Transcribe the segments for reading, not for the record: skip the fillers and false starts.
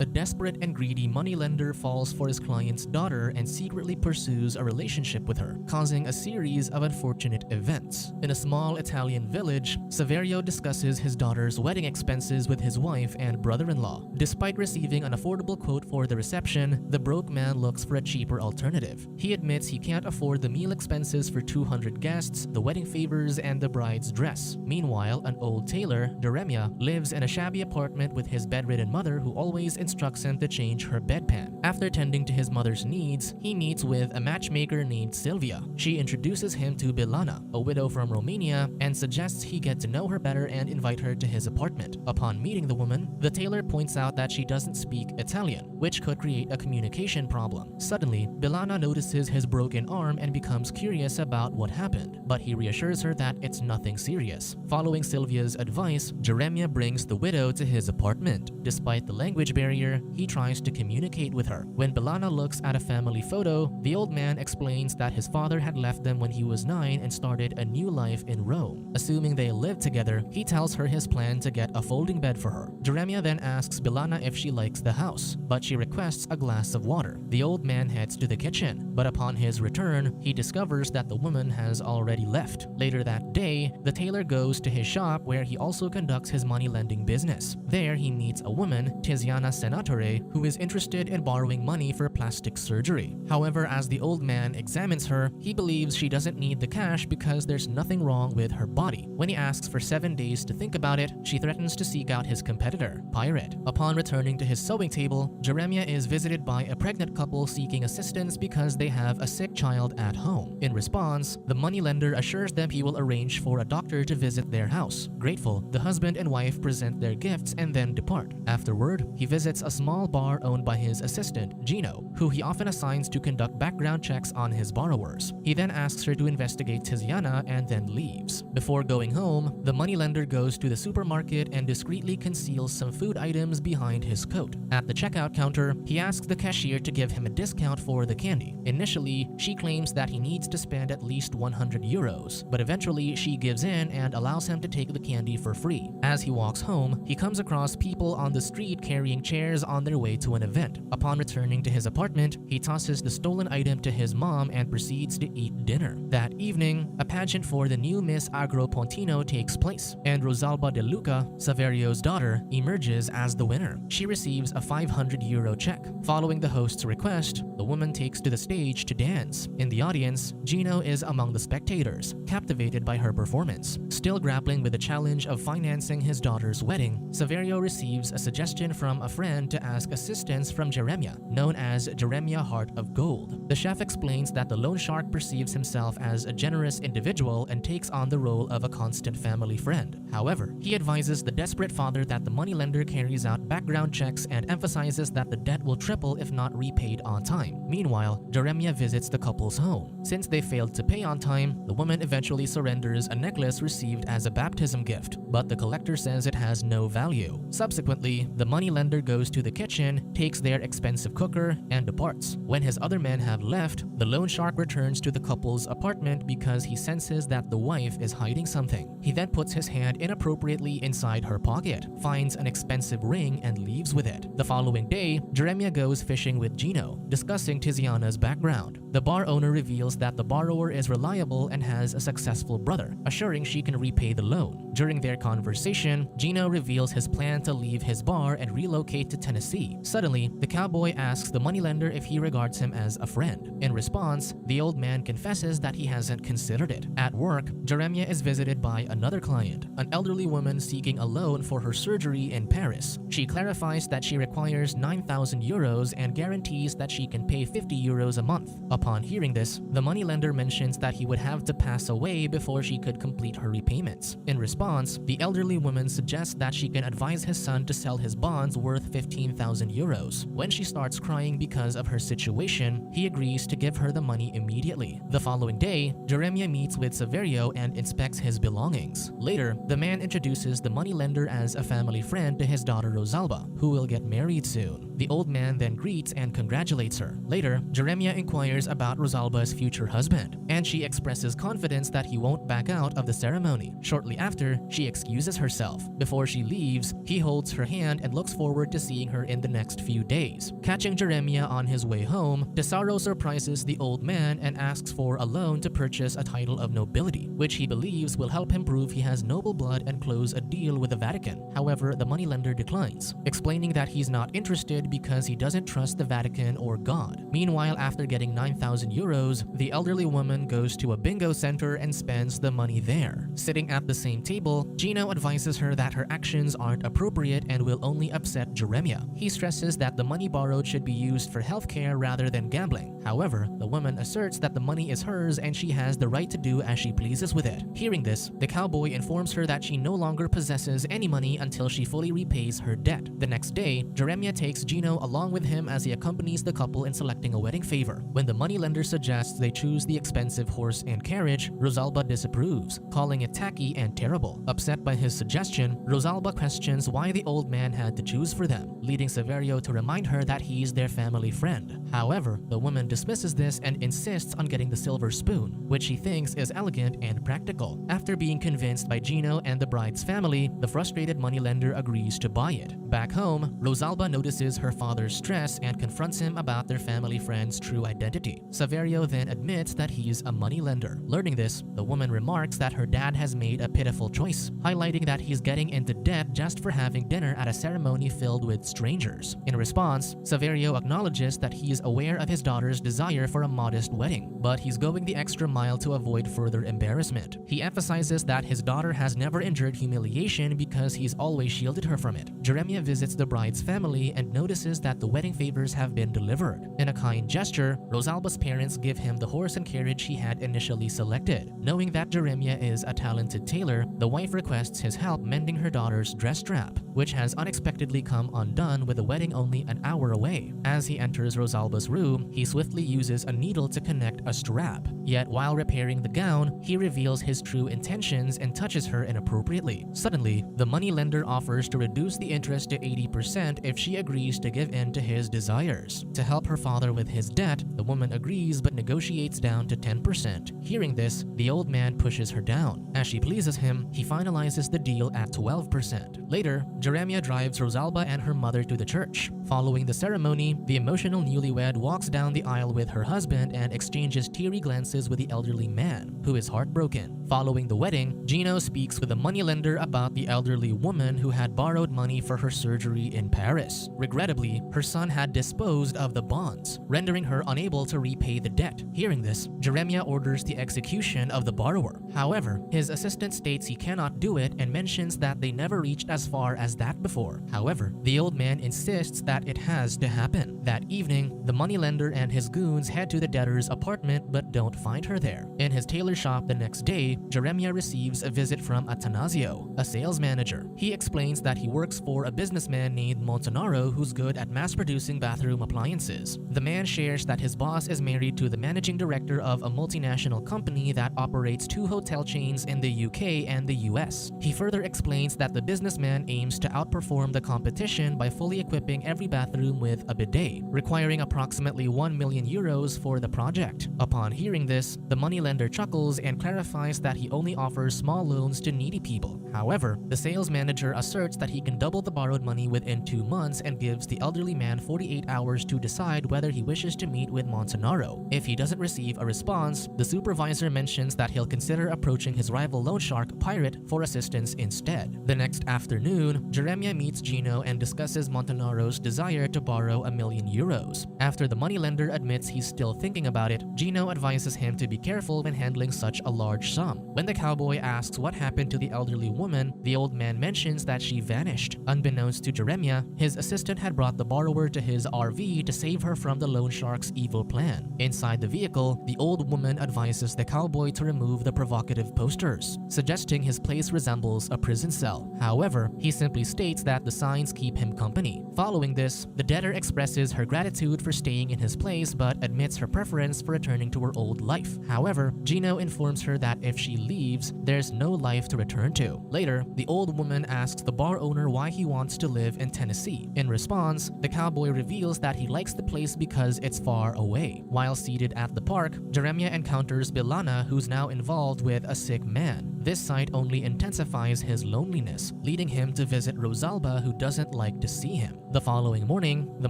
A desperate and greedy moneylender falls for his client's daughter and secretly pursues a relationship with her, causing a series of unfortunate events. In a small Italian village, Saverio discusses his daughter's wedding expenses with his wife and brother-in-law. Despite receiving an affordable quote for the reception, the broke man looks for a cheaper alternative. He admits he can't afford the meal expenses for 200 guests, the wedding favors, and the bride's dress. Meanwhile, an old tailor, Geremia, lives in a shabby apartment with his bedridden mother who always instructs him to change her bedpan. After tending to his mother's needs, he meets with a matchmaker named Sylvia. She introduces him to Bilana, a widow from Romania, and suggests he get to know her better and invite her to his apartment. Upon meeting the woman, the tailor points out that she doesn't speak Italian, which could create a communication problem. Suddenly, Bilana notices his broken arm and becomes curious about what happened, but he reassures her that it's nothing serious. Following Sylvia's advice, Geremia brings the widow to his apartment. Despite the language barrier, he tries to communicate with her. When Bilana looks at a family photo, the old man explains that his father had left them when he was 9 and started a new life in Rome. Assuming they lived together, he tells her his plan to get a folding bed for her. Geremia then asks Bilana if she likes the house, but she requests a glass of water. The old man heads to the kitchen, but upon his return, he discovers that the woman has already left. Later that day, the tailor goes to his shop where he also conducts his money-lending business. There, he meets a woman, Tiziana Senatore, who is interested in borrowing money for plastic surgery. However, as the old man examines her, he believes she doesn't need the cash because there's nothing wrong with her body. When he asks for 7 days to think about it, she threatens to seek out his competitor, Pirate. Upon returning to his sewing table, Geremia is visited by a pregnant couple seeking assistance because they have a sick child at home. In response, the moneylender assures them he will arrange for a doctor to visit their house. Grateful, the husband and wife present their gifts and then depart. Afterward, he visits a small bar owned by his assistant, Gino, who he often assigns to conduct background checks on his borrowers. He then asks her to investigate Tiziana and then leaves. Before going home, the moneylender goes to the supermarket and discreetly conceals some food items behind his coat. At the checkout counter, he asks the cashier to give him a discount for the candy. Initially, she claims that he needs to spend at least 100 euros, but eventually she gives in and allows him to take the candy for free. As he walks home, he comes across people on the street carrying chairs on their way to an event. Upon returning to his apartment, he tosses the stolen item to his mom and proceeds to eat dinner. That evening, a pageant for the new Miss Agropontino takes place, and Rosalba de Luca, Saverio's daughter, emerges as the winner. She receives a 500 euro check. Following the host's request, the woman takes to the stage to dance. In the audience, Gino is among the spectators, captivated by her performance. Still grappling with the challenge of financing his daughter's wedding, Saverio receives a suggestion from a friend to ask assistance from Geremia, known as Geremia Heart of Gold. The chef explains that the loan shark perceives himself as a generous individual and takes on the role of a constant family friend. However, he advises the desperate father that the moneylender carries out background checks and emphasizes that the debt will triple if not repaid on time. Meanwhile, Geremia visits the couple's home. Since they failed to pay on time, the woman eventually surrenders a necklace received as a baptism gift, but the collector says it has no value. Subsequently, the moneylender goes to the kitchen, takes their expensive cooker, and departs. When his other men have left, the loan shark returns to the couple's apartment because he senses that the wife is hiding something. He then puts his hand inappropriately inside her pocket, finds an expensive ring, and leaves with it. The following day, Geremia goes fishing with Gino, discussing Tiziana's background. The bar owner reveals that the borrower is reliable and has a successful brother, assuring she can repay the loan. During their conversation, Gino reveals his plan to leave his bar and relocate to Tennessee. Suddenly, the cowboy asks the moneylender if he regards him as a friend. In response, the old man confesses that he hasn't considered it. At work, Geremia is visited by another client, an elderly woman seeking a loan for her surgery in Paris. She clarifies that she requires 9,000 euros and guarantees that she can pay 50 euros a month. Upon hearing this, the moneylender mentions that he would have to pass away before she could complete her repayments. In response, the elderly woman suggests that she can advise his son to sell his bonds worth 15,000 euros. When she starts crying because of her situation, he agrees to give her the money immediately. The following day, Geremia meets with Saverio and inspects his belongings. Later, the man introduces the moneylender as a family friend to his daughter Rosalba, who will get married soon. The old man then greets and congratulates her. Later, Geremia inquires about Rosalba's future husband, and she expresses confidence that he won't back out of the ceremony. Shortly after, she excuses herself. Before she leaves, he holds her hand and looks forward to seeing her in the next few days. Catching Geremia on his way home, Tesaro surprises the old man and asks for a loan to purchase a title of nobility, which he believes will help him prove he has noble blood and close a deal with the Vatican. However, the moneylender declines, explaining that he's not interested because he doesn't trust the Vatican or God. Meanwhile, after getting 9,000 euros, the elderly woman goes to a bingo center and spends the money there. Sitting at the same table, Gino advises her that her actions aren't appropriate and will only upset Geremia. He stresses that the money borrowed should be used for healthcare rather than gambling. However, the woman asserts that the money is hers and she has the right to do as she pleases with it. Hearing this, the cowboy informs her that she no longer possesses any money until she fully repays her debt. The next day, Geremia takes Gino along with him as he accompanies the couple in selecting a wedding favor. When the moneylender suggests they choose the expensive horse and carriage, Rosalba disapproves, calling it tacky and terrible. Upset by his suggestion, Rosalba questions why the old man had to choose for them, leading Saverio to remind her that he's their family friend. However, the woman dismisses this and insists on getting the silver spoon, which he thinks is elegant and practical. After being convinced by Gino and the bride's family, the frustrated moneylender agrees to buy it. Back home, Rosalba notices her father's stress and confronts him about their family friend's true identity. Saverio then admits that he's a moneylender. Learning this, the woman remarks that her dad has made a pitiful choice, highlighting that he's getting into debt just for having dinner at a ceremony filled with strangers. In response, Saverio acknowledges that he is aware of his daughter's desire for a modest wedding, but he's going the extra mile to avoid further embarrassment. He emphasizes that his daughter has never endured humiliation because he's always shielded her from it. Geremia visits the bride's family and notices that the wedding favors have been delivered. In a kind gesture, Rosalba's parents give him the horse and carriage he had initially selected. Knowing that Geremia is a talented tailor, the wife requests his help mending her daughter's dress strap, which has unexpectedly come undone with the wedding only an hour away. As he enters Rosalba's room, he swiftly uses a needle to connect a strap. Yet while repairing the gown, he reveals his true intentions and touches her inappropriately. Suddenly, the moneylender offers to reduce the interest to 80% if she agrees to give in to his desires. To help her father with his debt, the woman agrees but negotiates down to 10%. Hearing this, the old man pushes her down. As she pleases him, he finalizes the deal at 12%. Later, Geremia drives Rosalba and her mother to the church. Following the ceremony, the emotional newlywed walks down the aisle with her husband and exchanges teary glances with the elderly man, who is heartbroken. Following the wedding, Gino speaks with the moneylender about the elderly woman who had borrowed money for her surgery in Paris. Regrettably, her son had disposed of the bonds, rendering her unable to repay the debt. Hearing this, Geremia orders the execution of the borrower. However, his assistant states he cannot do it and mentions that they never reached as far as that before. However, the old man insists that it has to happen. That evening, the moneylender and his goons head to the debtor's apartment but don't find her there. In his tailor shop the next day, Geremia receives a visit from Atanasio, a sales manager. He explains that he works for a businessman named Montanaro who's good at mass-producing bathroom appliances. The man shares that his boss is married to the managing director of a multinational company that operates 2 hotel chains in the UK and the US. He further explains that the businessman aims to outperform the competition by fully equipping every bathroom with a bidet, requiring approximately 1 million euros for the project. Upon hearing this, the moneylender chuckles and clarifies that he only offers small loans to needy people. However, the sales manager asserts that he can double the borrowed money within 2 months and gives the elderly man 48 hours to decide whether he wishes to meet with Montanaro. If he doesn't receive a response, the supervisor mentions that he'll consider approaching his rival loan shark Pirate for assistance instead. The next afternoon, Geremia meets Gino and discusses Montanaro's desire to borrow 1 million euros. After the moneylender admits he's still thinking about it, Gino advises him to be careful when handling such a large sum. When the cowboy asks what happened to the elderly woman, the old man mentions that she vanished. Unbeknownst to Geremia, his assistant had brought the borrower to his RV to save her from the loan shark's evil plan. Inside the vehicle, the old woman advises the cowboy to remove the provocative posters, suggesting his place resembles a prison cell. However, he simply states that the signs keep him company. Following this, the debtor expresses her gratitude for staying in his place but admits her preference for returning to her old life. However, Gino informs her that if she leaves, there's no life to return to. Later, the old woman asks the bar owner why he wants to live in Tennessee. In response, response, the cowboy reveals that he likes the place because it's far away. While seated at the park, Geremia encounters Bilana, who's now involved with a sick man. This sight only intensifies his loneliness, leading him to visit Rosalba, who doesn't like to see him. The following morning, the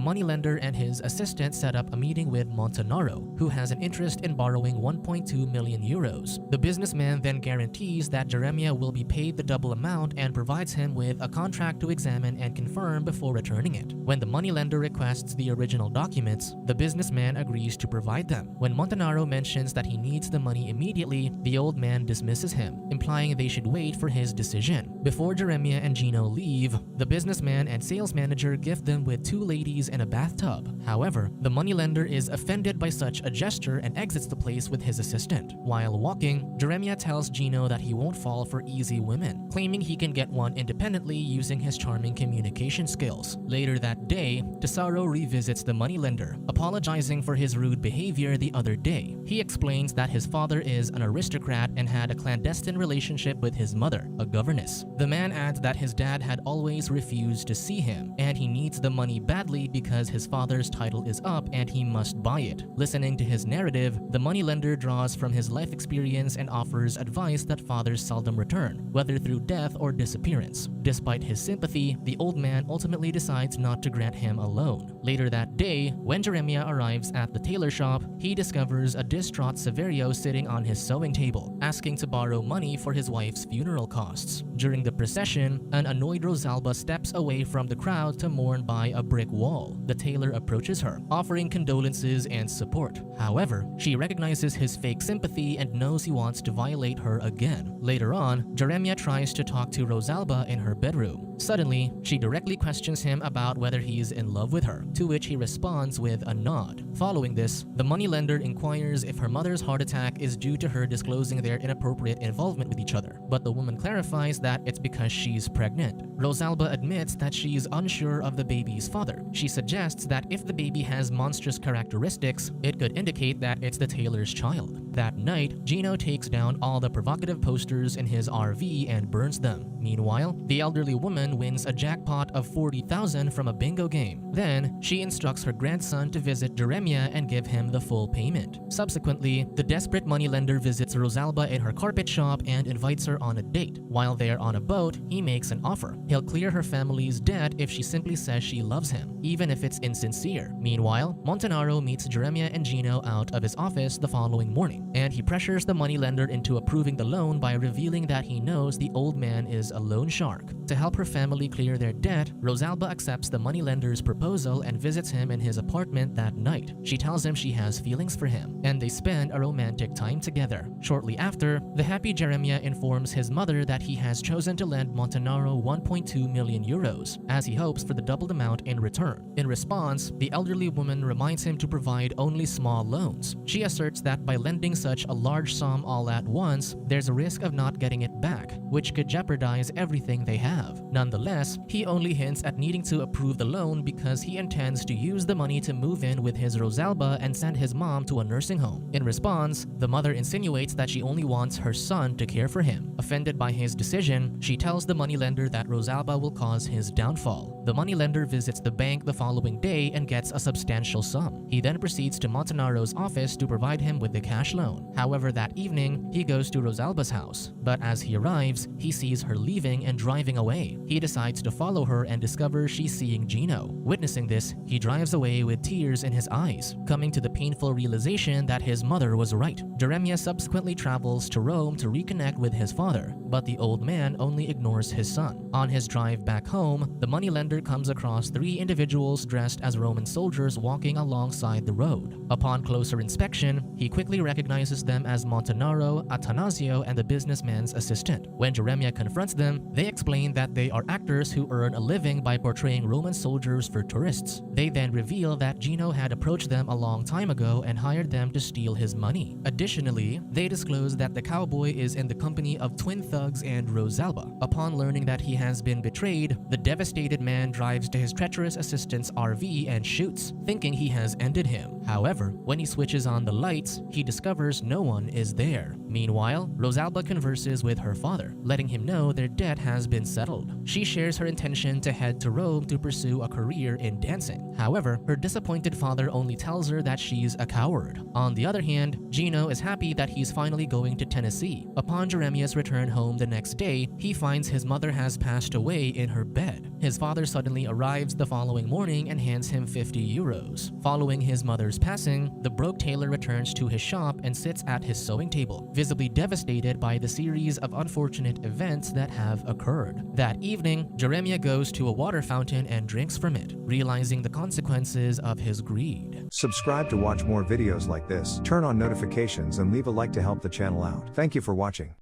moneylender and his assistant set up a meeting with Montanaro, who has an interest in borrowing 1.2 million euros. The businessman then guarantees that Geremia will be paid the double amount and provides him with a contract to examine and confirm before returning it. When the moneylender requests the original documents, the businessman agrees to provide them. When Montanaro mentions that he needs the money immediately, the old man dismisses him, implying they should wait for his decision. Before Geremia and Gino leave, the businessman and sales manager gift them with 2 ladies in a bathtub. However, the moneylender is offended by such a gesture and exits the place with his assistant. While walking, Geremia tells Gino that he won't fall for easy women, claiming he can get one independently using his charming communication skills. Later that day, Tesoro revisits the moneylender, apologizing for his rude behavior the other day. He explains that his father is an aristocrat and had a clandestine relationship with his mother, a governess. The man adds that his dad had always refused to see him, and he needs the money badly because his father's title is up and he must buy it. Listening to his narrative, the moneylender draws from his life experience and offers advice that fathers seldom return, whether through death or disappearance. Despite his sympathy, the old man ultimately decides not to grant him a loan. Later that day, when Geremia arrives at the tailor shop, he discovers a distraught Saverio sitting on his sewing table, asking to borrow money for his wife's funeral costs. During the procession, an annoyed Rosalba steps away from the crowd to mourn by a brick wall. The tailor approaches her, offering condolences and support. However, she recognizes his fake sympathy and knows he wants to violate her again. Later on, Geremia tries to talk to Rosalba in her bedroom. Suddenly, she directly questions him about whether he is in love with her, to which he responds with a nod. Following this, the moneylender inquires if her mother's heart attack is due to her disclosing their inappropriate involvement with each other, but the woman clarifies that it's because she's pregnant. Rosalba admits that she's unsure of the baby's father. She suggests that if the baby has monstrous characteristics, it could indicate that it's the tailor's child. That night, Gino takes down all the provocative posters in his RV and burns them. Meanwhile, the elderly woman wins a jackpot of 40,000 from a bingo game. Then, she instructs her grandson to visit Geremia and give him the full payment. Subsequently, the desperate moneylender visits Rosalba in her carpet shop and invites her on a date. While they're on a boat, he makes an offer. He'll clear her family's debt if she simply says she loves him, even if it's insincere. Meanwhile, Montanaro meets Geremia and Gino out of his office the following morning, and he pressures the moneylender into approving the loan by revealing that he knows the old man is a loan shark. To help her family clear their debt, Rosalba accepts the moneylender's proposal and visits him in his apartment that night. She tells him she has feelings for him, and they spend a romantic time together. Shortly after, the happy Geremia informs his mother that he has chosen to lend Montanaro 1.2 million euros, as he hopes for the doubled amount in return. In response, the elderly woman reminds him to provide only small loans. She asserts that by lending such a large sum all at once, there's a risk of not getting it back, which could jeopardize everything they have. Nonetheless, he only hints at needing to approve the loan because he intends to use the money to move in with his Rosalba and send his mom to a nursing home. In response, the mother insinuates that she only wants her son to care for him. Offended by his decision, she tells the moneylender that Rosalba will cause his downfall. The moneylender visits the bank the following day and gets a substantial sum. He then proceeds to Montanaro's office to provide him with the cash loan. However, that evening, he goes to Rosalba's house, but as he arrives, he sees her leaving and driving away. He decides to follow her and discovers she's seeing Gino. Witnessing this, he drives away with tears in his eyes, coming to the painful realization that his mother was right. Geremia subsequently travels to Rome to reconnect with his father, but the old man only ignores his son. On his drive back home, the moneylender comes across 3 individuals dressed as Roman soldiers walking alongside the road. Upon closer inspection, he quickly recognizes them as Montanaro, Atanasio, and the businessman's assistant. When Geremia confronts them, they explain that they are actors who earn a living by portraying Roman soldiers for tourists. They then reveal that Gino had approached them a long time ago and hired them to steal his money. Additionally, they disclose that the cowboy is in the company of twin thugs and Rosalba. Upon learning that he has been betrayed, the devastated man drives to his treacherous assistant's RV and shoots, thinking he has ended him. However, when he switches on the lights, he discovers no one is there. Meanwhile, Rosalba converses with her father, letting him know their debt has been settled. She shares her intention to head to Rome to pursue a career in dancing. However, her disappointed father only tells her that she's a coward. On the other hand, Gino is happy that he's finally going to Tennessee. Upon Geremia's return home the next day, he finds his mother has passed away in her bed. His father suddenly arrives the following morning and hands him 50 euros. Following his mother's passing, the broke tailor returns to his shop and sits at his sewing table, visibly devastated by the series of unfortunate events that have occurred. That evening, Geremia goes to a water fountain and drinks from it, realizing the consequences of his greed. Subscribe to watch more videos like this, turn on notifications and leave a like to help the channel out. Thank you for watching.